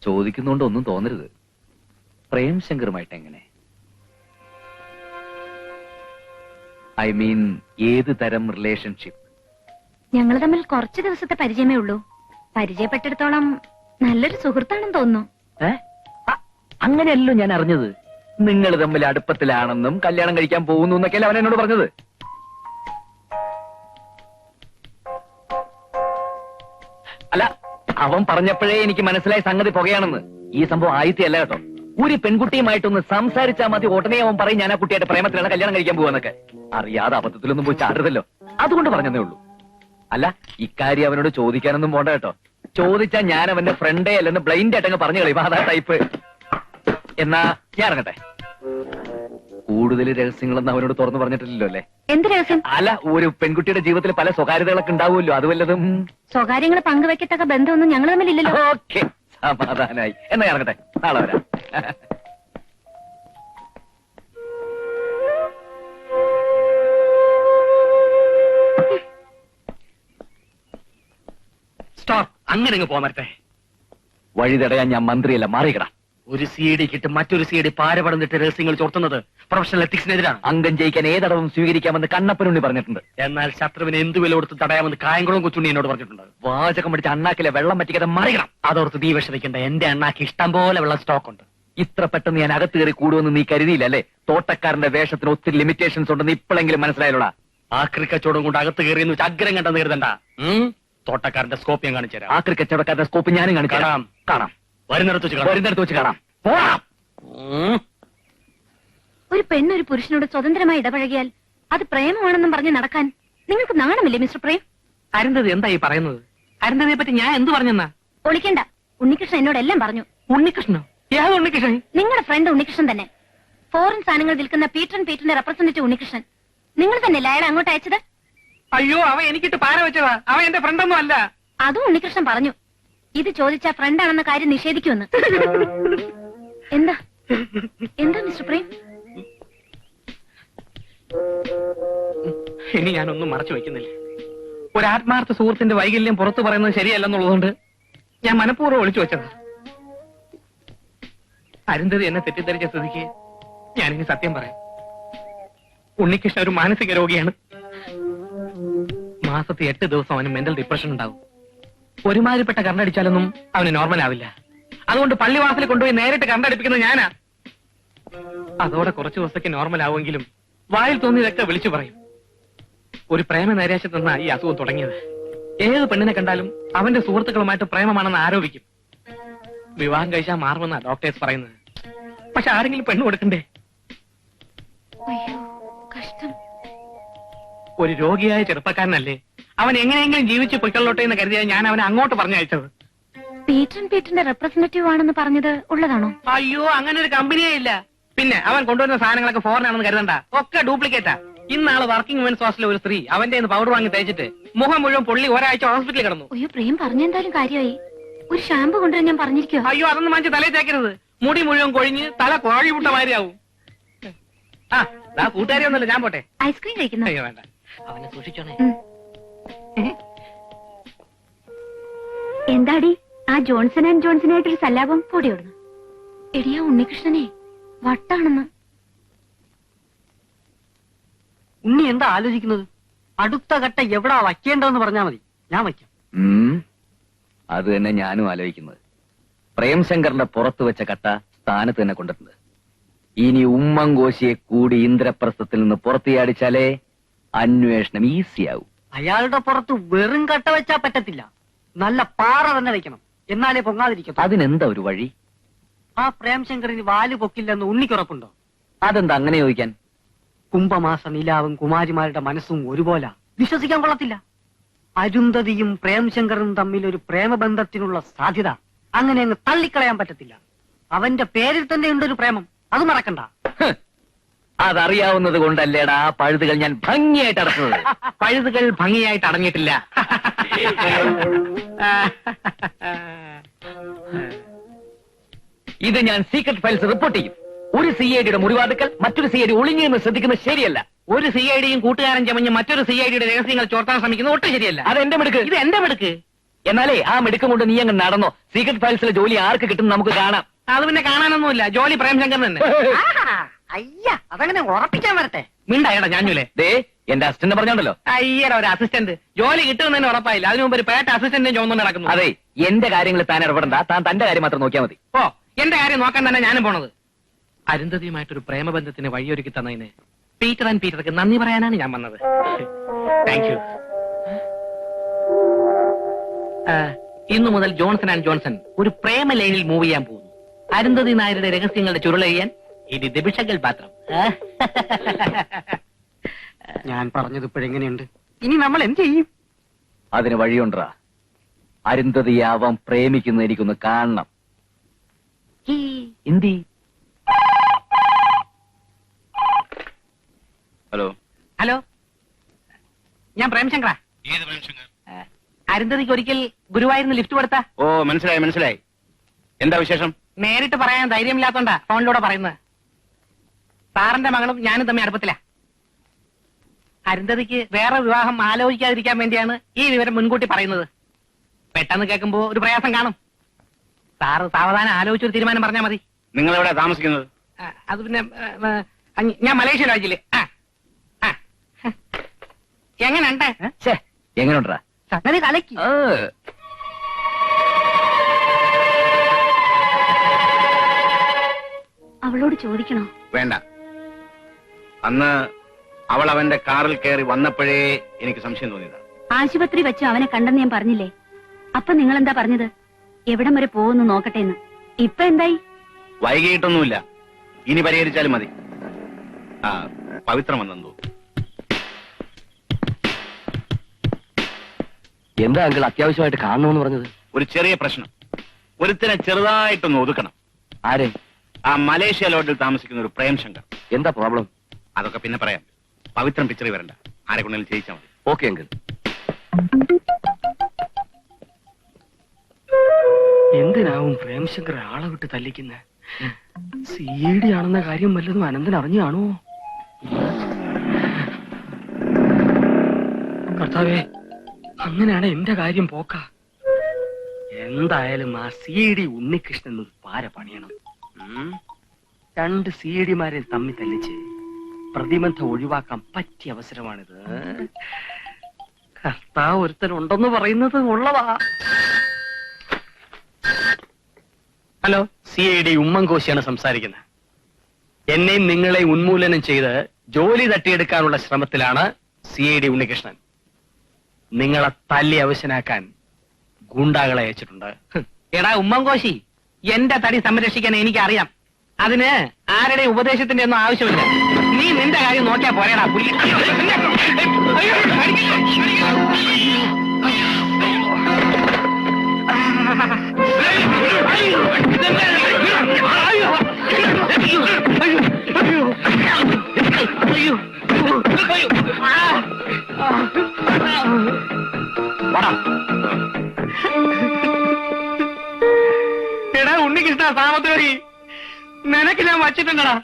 ചോദിക്കുന്നോണ്ട് ഒന്നും തോന്നരുത്. പ്രേം ശങ്കറുമായിട്ട് എങ്ങനെ? ഐ മീൻ ഏത് തരം റിലേഷൻഷിപ്പ്? ഞങ്ങൾ തമ്മിൽ കുറച്ചു ദിവസത്തെ പരിചയമേ ഉള്ളൂ. പരിചയപ്പെട്ടിടത്തോളം നല്ലൊരു സുഹൃത്താണെന്ന് തോന്നുന്നു. അങ്ങനെയല്ലോ ഞാൻ അറിഞ്ഞത്. നിങ്ങൾ തമ്മിൽ അടുപ്പത്തിലാണെന്നും കല്യാണം കഴിക്കാൻ പോകുന്നു എന്നൊക്കെയല്ലേ അവൻ എന്നോട് പറഞ്ഞത്. അല്ല, അവൻ പറഞ്ഞപ്പോഴേ എനിക്ക് മനസ്സിലായ സംഗതി പുകയാണെന്ന്. ഈ സംഭവം ആയിത്തല്ല കേട്ടോ. ഒരു പെൺകുട്ടിയുമായിട്ടൊന്ന് സംസാരിച്ചാൽ മതി, ഉടനെ അവൻ പറയും ഞാൻ ആ കുട്ടിയായിട്ട് പ്രേമത്തിലാണ് കല്യാണം കഴിക്കാൻ പോവാന്നൊക്കെ. അറിയാതെ അബദ്ധത്തിലൊന്നും പോയി ചാടരുതല്ലോ, അതുകൊണ്ട് പറഞ്ഞതേ ഉള്ളൂ. അല്ല, ഇക്കാര്യം അവനോട് ചോദിക്കാനൊന്നും പോണ്ട കേട്ടോ. ചോദിച്ചാൽ ഞാൻ അവന്റെ ഫ്രണ്ടേ അല്ലെന്ന് ബ്ലൈൻഡ് ആയിട്ടങ്ങ് പറഞ്ഞു കളയും. അതാ ടൈപ്പ്. എന്നാ ഞാൻ ഇറങ്ങട്ടെ. കൂടുതൽ രഹസ്യങ്ങളൊന്നും അവനോട് തുറന്നു പറഞ്ഞിട്ടില്ലല്ലോ അല്ലേ? എന്ത് രഹസ്യം? അല്ല, ഒരു പെൺകുട്ടിയുടെ ജീവിതത്തിൽ പല സ്വകാര്യതകളൊക്കെ ഉണ്ടാവുമല്ലോ, അത് വല്ലതും? സ്വകാര്യങ്ങൾ പങ്കുവെക്കത്തക്ക ബന്ധമൊന്നും ഞങ്ങൾ തമ്മിലില്ലല്ലോ. ഓക്കെ, സമാധാനായി. എന്നാ ഇറങ്ങട്ടെ, നാളെ വരാം. സ്റ്റോപ്പ്. അങ്ങനെ പോമരട്ടെ. വഴി തടയാൻ ഞാൻ മന്ത്രിയല്ല, മാറിക്കടാ. ഒരു CD കിട്ടും മറ്റൊരു CD പാരപടന്നിട്ട് രഹസ്യങ്ങൾ ചോർത്തുന്നത് പ്രൊഫഷണൽ എത്തിക്സിനെതിരാണ്. അംഗം ജയിക്കാൻ ഏതടവും സ്വീകരിക്കാമെന്ന് കണ്ണപ്പനുണ്ണി പറഞ്ഞിട്ടുണ്ട്. എന്നാൽ ശത്രുവിനെ എന്ത് വില കൊടുത്ത് തടയാമെന്ന് കായംകുളം കൊച്ചുണ്ണി എന്നോട് പറഞ്ഞിട്ടുണ്ട്. വാചകം പഠിച്ച അണ്ണാക്കിലെ വെള്ളം പറ്റിക്കാതെ മറികണം. അതോർത്ത് നീ വിഷമിക്കണ്ട, എന്റെ അണ്ണാക്ക് ഇഷ്ടം പോലെ വെള്ളം സ്റ്റോക്ക് ഉണ്ട്. ഇത്ര പെട്ടെന്ന് ഞാൻ അകത്ത് കയറി കൂടുമെന്ന് നീ കരുതിയില്ല അല്ലേ? തോട്ടക്കാരന്റെ വേഷത്തിന് ഒത്തിരി ലിമിറ്റേഷൻസ് ഉണ്ടെന്ന് ഇപ്പോഴെങ്കിലും മനസ്സിലായല്ലോടാ. ആക്രി കച്ചവടം കൊണ്ട് അകത്ത് കയറിയെന്ന് വെച്ച് അഗ്രം കണ്ടെന്ന് കരുതണ്ട. തോട്ടക്കാരന്റെ സ്കോപ്പ് ഞാൻ കാണിച്ചു തരാം. ആക്രി കച്ചവടക്കാരന്റെ സ്കോപ്പ് ഞാനും കാണിച്ചു കാണാം. കാണാം. വരുന്നിടത്ത് വെച്ച് കാണാം. ഒരു പെണ്ണൊരു പുരുഷനോട് സ്വതന്ത്രമായി ഇടപഴകിയാൽ അത് പ്രേമമാണെന്നും പറഞ്ഞ് നടക്കാൻ നിങ്ങൾക്ക് നാണമില്ലേ മിസ്റ്റർ പ്രേം? അരുന്ധതി എന്താ ഈ പറയുന്നത്? അരുന്ധതിയെ പറ്റി ഞാൻ എന്ത് പറഞ്ഞെന്നാ? ഒളിക്കണ്ട, ഉണ്ണികൃഷ്ണൻ എന്നോട് എല്ലാം പറഞ്ഞു. ഉണ്ണികൃഷ്ണനോ? ഏത് ഉണ്ണികൃഷ്ണൻ? നിങ്ങളുടെ ഫ്രണ്ട് ഉണ്ണികൃഷ്ണൻ തന്നെ. ഫോറിൻ സാധനങ്ങൾ വിൽക്കുന്ന പീറ്ററിന്റെ റെപ്രസെന്റേറ്റീവ് ഉണ്ണികൃഷ്ണൻ. നിങ്ങൾ തന്നെയല്ലേ അയാളെ അങ്ങോട്ട് അയച്ചത്? അയ്യോ, അവൻ എനിക്കിട്ട് പാര വെച്ചതാ. അവൻ എന്റെ ഫ്രണ്ടൊന്നും അല്ല. അതും ഉണ്ണികൃഷ്ണൻ പറഞ്ഞു. ഇത് ചോദിച്ചാ ഫ്രണ്ടാണെന്ന കാര്യം നിഷേധിക്കുമെന്ന്. എന്താ എന്താ മിസ്റ്റർ പ്രേം? ഇനി ഞാനൊന്നും മറച്ചു വയ്ക്കുന്നില്ല. ഒരു ആത്മാർത്ഥ സുഹൃത്തിന്റെ വൈകല്യം പുറത്തു പറയുന്നത് ശരിയല്ലെന്നുള്ളതുകൊണ്ട് ഞാൻ മനഃപൂർവ്വം ഒളിച്ചു വെച്ചതാ. അരുന്ധതി എന്നെ തെറ്റിദ്ധരിച്ച സ്ഥിതിക്ക് ഞാനിനി സത്യം പറയാം. ഉണ്ണികൃഷ്ണൻ ഒരു മാനസിക രോഗിയാണ്. മാസത്തിൽ 8 ദിവസം അവന് മെന്റൽ ഡിപ്രഷൻ ഉണ്ടാവും. ഒരുമാതിരിപ്പെട്ട കണ്ടടിച്ചാലൊന്നും അവന് നോർമൽ ആവില്ല. അതുകൊണ്ട് പള്ളിവാസലിൽ കൊണ്ടുപോയി നേരിട്ട് കണ്ടടിപ്പിക്കുന്നത് ഞാനാ. അതോടെ കുറച്ചു ദിവസത്തേക്ക് നോർമൽ ആവുമെങ്കിലും വായിൽ തോന്നിയതൊക്കെ വിളിച്ചു പറയും. ഒരു പ്രേമ നൈരാശ്യത്തിൽ നിന്നാ ഈ അസുഖം തുടങ്ങിയത്. ഏത് പെണ്ണിനെ കണ്ടാലും അവന്റെ സുഹൃത്തുക്കളുമായിട്ട് പ്രേമമാണെന്ന് ആരോപിക്കും. വിവാഹം കഴിച്ചാൽ മാറുമെന്നാ ഡോക്ടേഴ്സ് പറയുന്നത്. പക്ഷെ ആരെങ്കിലും പെണ്ണ് കൊടുക്കണ്ടേ? കഷ്ടം. ഒരു രോഗിയായ ചെറുപ്പക്കാരനല്ലേ, അവൻ എങ്ങനെയെങ്കിലും ജീവിച്ച് പൊയ്ക്കൊള്ളോട്ടെ എന്ന് കരുതിയാൽ ഞാൻ അവനെ അങ്ങോട്ട് പറഞ്ഞയച്ചത്. പീറ്ററിന്റെ റെപ്രസെന്റേറ്റീവ് ആണെന്ന് പറഞ്ഞത് ഉള്ളതാണോ? അയ്യോ, അങ്ങനെ ഒരു കമ്പനിയേ ഇല്ല. പിന്നെ അവൻ കൊണ്ടുവരുന്ന സാധനങ്ങളൊക്കെ ഫോറിൻ ആണെന്ന് കരുതണ്ട, ഒക്കെ ഡ്യൂപ്ലിക്കേറ്റാ. ഇന്നാള് വർക്കിംഗ് വുമൻസ് ഹോസ്റ്റലിലെ ഒരു സ്ത്രീ അവന്റെ പൗഡർ വാങ്ങി തേച്ചിട്ട് മുഖം മുഴുവൻ പൊള്ളി ഒരാഴ്ച ഹോസ്പിറ്റലിൽ കിടന്നു. അയ്യോ, പ്രേം പറഞ്ഞെന്തായാലും കാര്യമായി. ഒരു ഷാമ്പു കൊണ്ടുവരാൻ ഞാൻ പറഞ്ഞിരിക്കോ? അയ്യോ, അതൊന്നും വാങ്ങിച്ച് തലയിൽ തേക്കരുത്. മുടി മുഴുവൻ കൊഴിഞ്ഞ് തല കോഴി വിട്ട മാതിരിയാവും. കൂട്ടുകാരി ഒന്നുമില്ല, ഞാൻ പോട്ടെ. ഐസ്ക്രീം കഴിക്കുന്നു? അയ്യോ വേണ്ട, അവനെ സൂക്ഷിച്ചോണേ. എന്താടി ആ ജോൺസൺ ആൻഡ് ജോൺസനായിട്ടൊരു സല്ലാപം പൊടിയോടുന്നു? എടിയാ ഉണ്ണികൃഷ്ണനെ വട്ടാണെന്ന്. ഉണ്ണി എന്താ ആലോചിക്കുന്നത്? അടുത്ത ഘട്ട എവിടാ വയ്ക്കേണ്ടതെന്ന് പറഞ്ഞാൽ മതി, ഞാൻ വയ്ക്കാം. അത് തന്നെ ഞാനും ആലോചിക്കുന്നത്. പ്രേംശങ്കറിന്റെ പുറത്തു വെച്ച കട്ട സ്ഥാനത്ത് തന്നെ കൊണ്ടിട്ടുണ്ട്. ഇനി ഉമ്മൻകോശിയെ കൂടി ഇന്ദ്രപ്രസ്ഥത്തിൽ നിന്ന് പുറത്തിയാടിച്ചാലേ അന്വേഷണം ഈസിയാവും. അയാളുടെ പുറത്ത് വെറും കട്ട വെച്ചാ പറ്റത്തില്ല, നല്ല പാറ തന്നെ വെക്കണം, എന്നാലേ പൊങ്ങാതിരിക്കും. അതിനെന്താ ഒരു വഴി? ആ പ്രേംശങ്കറിന് വാല് പൊക്കില്ലെന്ന് ഉണ്ണിക്കുറപ്പുണ്ടോ? അതെന്താ അങ്ങനെ ചോദിക്കാൻ? കുംഭമാസ നിലാവും കുമാരിമാരുടെ മനസ്സും ഒരുപോലെ വിശ്വസിക്കാൻ കൊള്ളത്തില്ല. അരുന്ധതിയും പ്രേംശങ്കറും തമ്മിൽ ഒരു പ്രേമബന്ധത്തിനുള്ള സാധ്യത അങ്ങനെ അങ്ങ് തള്ളിക്കളയാൻ പറ്റത്തില്ല. അവന്റെ പേരിൽ തന്നെ ഉണ്ടൊരു പ്രേമം, അത് മറക്കണ്ട. അതറിയാവുന്നത് കൊണ്ടല്ലേടാ പഴുതുകൾ ഞാൻ ഭംഗിയായിട്ട് അടക്കുന്നത്. പഴുതുകൾ ഭംഗിയായിട്ട് അടങ്ങിയിട്ടില്ല. ഇത് ഞാൻ സീക്രട്ട് ഫയൽസ് റിപ്പോർട്ട് ചെയ്യും. ഒരു CIDയുടെ മുറിവാതുക്കൾ മറ്റൊരു CID ഒളിഞ്ഞെന്ന് ശ്രദ്ധിക്കുന്നത് ശരിയല്ല. ഒരു CIDയും കൂട്ടുകാരൻ ചമഞ്ഞ് മറ്റൊരു CIDയുടെ രഹസ്യങ്ങൾ ചോർത്താൻ ശ്രമിക്കുന്നത് ഒട്ടും ശരിയല്ല. അത് എന്റെ മിടുക്ക്. ഇത് എന്റെ മിടുക്ക്. എന്നാലേ ആ മിടുക്കം കൊണ്ട് നീ അങ്ങ് നടന്നോ. സീക്രട്ട് ഫയൽസിലെ ജോലി ആർക്ക് കിട്ടും നമുക്ക് കാണാം. അത് പിന്നെ കാണാനൊന്നുമില്ല, ജോലി പ്രേംശങ്കർ തന്നെ. അയ്യ അതങ്ങനെ ഉറപ്പിക്കാൻ വരട്ടെ. മിണ്ടായടാ ഞാനുലേ. ദേ എന്റെ അസിസ്റ്റന്റ് പറഞ്ഞോണ്ടല്ലോ. അയ്യടാ ഒരു അസിസ്റ്റന്റ് ജോലി കിട്ടുമെന്ന് തന്നെ ഉറപ്പായില്ല, അതിനു മുമ്പ് ഒരു പേട്ട അസിസ്റ്റന്റിനെ ചോദിച്ചു നടക്കുന്നു. അതെ, എന്റെ കാര്യങ്ങളിൽ താൻ ഇടപെടണ്ട, താൻ തന്റെ കാര്യം മാത്രം നോക്കിയാൽ മതി. ഓ എന്റെ കാര്യം നോക്കാൻ തന്നെ ഞാനും പോണത്. അരുന്ധതിയുമായിട്ടൊരു പ്രേമബന്ധത്തിന് വഴിയൊരുക്കി തന്നതിന് പീറ്റർ ആൻഡ് പീറ്റർക്ക് നന്ദി പറയാനാണ് ഞാൻ വന്നത്. Thank you. ഇന്നു മുതൽ ജോൺസൺ ആൻഡ് ജോൺസൺ ഒരു പ്രേമ ലൈനിൽ മൂവ് ചെയ്യാൻ പോകുന്നു. അരുന്ധതി നായരുടെ രഹസ്യങ്ങളുടെ ചുരുളെയ്യാൻ ഇനി ദിബിഷകൾ പാത്രം. ഞാൻ പറഞ്ഞത് ഇപ്പോഴെങ്ങനെയുണ്ട്? ഇനി നമ്മൾ എന്ത് ചെയ്യും? അതിന് വഴിയുണ്ടാ. അരുന്ധതിയെ അവൻ പ്രേമിക്കുന്ന എനിക്കൊന്ന് കാണണം. എന്തി? ഹലോ. ഹലോ, ഞാൻ പ്രേംശങ്കറാ. ഏത് പ്രേംശങ്കർ? അരുന്ധതിക്ക് ഒരിക്കൽ ഗുരുവായൂരിന്ന് ലിഫ്റ്റ് കൊടുത്താ. ഓ മനസ്സിലായി. എന്താ വിശേഷം? നേരിട്ട് പറയാൻ ധൈര്യമില്ലാത്തോണ്ടാ ഫോണിലൂടെ പറയുന്നത്. സാറിന്റെ മകളും ഞാനും തമ്മിൽ അടുപ്പത്തില. അരുന്ധതിക്ക് വേറെ വിവാഹം ആലോചിക്കാതിരിക്കാൻ വേണ്ടിയാണ് ഈ വിവരം മുൻകൂട്ടി പറയുന്നത്. പെട്ടെന്ന് കേൾക്കുമ്പോ ഒരു പ്രയാസം കാണും. സാറ് സാവധാനം ആലോചിച്ചൊരു തീരുമാനം പറഞ്ഞാൽ മതി. നിങ്ങൾ എവിടെ താമസിക്കുന്നത്? അത് പിന്നെ ഞാൻ മലേഷ്യ രാജ്യത്തില്. എങ്ങനെയുണ്ട്? എങ്ങനെയുണ്ടാ? സംഗതി കലക്കി. അവളോട് ചോദിക്കണോ? വേണ്ട. അന്ന് അവൾ അവന്റെ കാറിൽ കയറി വന്നപ്പോഴേ എനിക്ക് സംശയം തോന്നിയതാണ്. ആശുപത്രി വെച്ച് അവനെ കണ്ടെന്ന് ഞാൻ പറഞ്ഞില്ലേ? അപ്പൊ നിങ്ങൾ എന്താ പറഞ്ഞത്? എവിടം വരെ പോകുന്നു നോക്കട്ടെ എന്ന്. ഇപ്പൊ എന്തായി? വൈകിട്ടൊന്നുമില്ല, ഇനി പരിഹരിച്ചാലും മതി. ആ പവിത്രം വന്നെന്തോ. എന്താ അങ്കിൾ അത്യാവശ്യമായിട്ട് കാണണമെന്ന് പറഞ്ഞത്? ഒരു ചെറിയ പ്രശ്നം. ഒരുത്തിനെ ചെറുതായിട്ടൊന്ന് ഒതുക്കണം. ആരെ? ആ മലേഷ്യ ലോഡിൽ താമസിക്കുന്ന ഒരു പ്രേംശങ്കർ. എന്താ പ്രോബ്ലം? അതൊക്കെ പിന്നെ പറയാം. പവിത്രം പിക്ചറിൽ വരണ്ട, ആരെ കൊണ്ടെങ്കിലും ചെയ്യിച്ചാൽ മതി. Okay uncle. എന്തിനാവും പ്രേംശങ്കർ ആളെ വിട്ട് തല്ലിക്കുന്നത്? CD ആണെന്ന കാര്യം വല്ലതും അനന്തൻ അറിഞ്ഞു കാണോ? കർത്താവേ, അങ്ങനെയാണ് എന്റെ കാര്യം പോക്ക. എന്തായാലും ആ CD ഉണ്ണികൃഷ്ണൻ പാര പണിയണം. 2 CDമാരെ തമ്മിൽ തല്ലിച്ച് പ്രതിബന്ധം ഒഴിവാക്കാൻ പറ്റിയ അവസരമാണിത്. കർത്താവ് ഒരുത്തനുണ്ടെന്ന് പറയുന്നത് ഉള്ളതാ. ഹലോ, CID ഉമ്മൻകോശിയാണ് സംസാരിക്കുന്നത്. എന്നെയും നിങ്ങളെ ഉന്മൂലനം ചെയ്ത് ജോലി തട്ടിയെടുക്കാനുള്ള ശ്രമത്തിലാണ് CID ഉണ്ണികൃഷ്ണൻ. നിങ്ങളെ തല്ലി അവശനാക്കാൻ ഗുണ്ടാകളെ അയച്ചിട്ടുണ്ട്. എടാ ഉമ്മൻകോശി, എന്റെ തടി സംരക്ഷിക്കാൻ എനിക്കറിയാം. അതിന് ആരുടെ ഉപദേശത്തിന്റെ ഒന്നും ആവശ്യമില്ല. നീ നിന്റെ കാര്യം നോക്കിയാ പോരേടാ പുലി. എടാ ഉണ്ണികൃഷ്ണ സാമത്തോരി, നിനക്ക് ഞാൻ വച്ചിട്ടുണ്ടടാ.